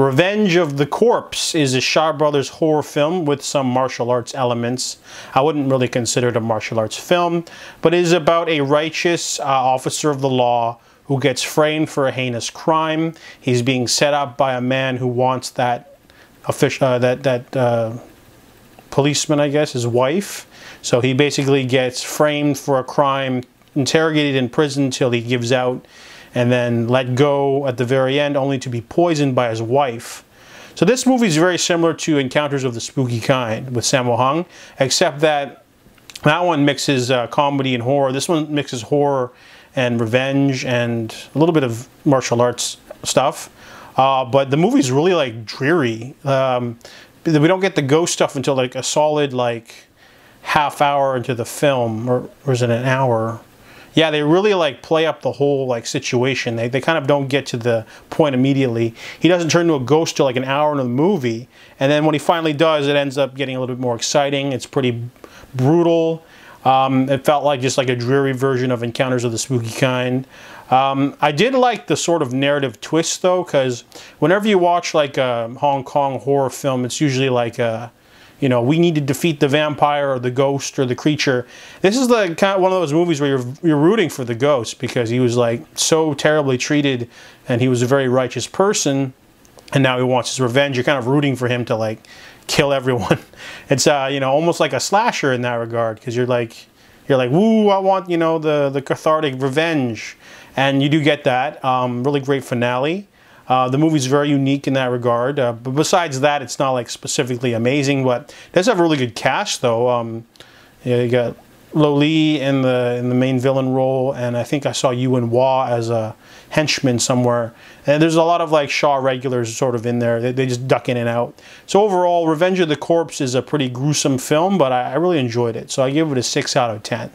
Revenge of the Corpse is a Shaw Brothers horror film with some martial arts elements. I wouldn't really consider it a martial arts film, but it is about a righteous officer of the law who gets framed for a heinous crime. He's being set up by a man who wants that policeman, I guess, his wife. So he basically gets framed for a crime, interrogated in prison till he gives out, and then let go at the very end, only to be poisoned by his wife. So this movie is very similar to Encounters of the Spooky Kind with Sammo Hung, except that one mixes comedy and horror. This one mixes horror and revenge and a little bit of martial arts stuff. But the movie's really like dreary. We don't get the ghost stuff until like a solid like half hour into the film, or is it an hour? Yeah, they really like play up the whole like situation. They kind of don't get to the point immediately. He doesn't turn into a ghost till like an hour into the movie, and then when he finally does, it ends up getting a little bit more exciting. It's pretty brutal. It felt like just like a dreary version of Encounters of the Spooky Kind. I did like the sort of narrative twist though, because whenever you watch like a Hong Kong horror film, it's usually like a, you know, we need to defeat the vampire or the ghost or the creature. This is the kind of one of those movies where you're rooting for the ghost because he was like so terribly treated and he was a very righteous person and now he wants his revenge. You're kind of rooting for him to like kill everyone. It's you know, almost like a slasher in that regard, because you're like, woo, I want, you know, the cathartic revenge, and you do get that. Really great finale. The movie's very unique in that regard, but besides that, it's not like specifically amazing. But it does have a really good cast, though. You got Lo Lee in the main villain role, and I think I saw Yuen Wah as a henchman somewhere. And there's a lot of like Shaw regulars sort of in there. They just duck in and out. So overall, Revenge of the Corpse is a pretty gruesome film, but I really enjoyed it. So I give it a 6 out of 10.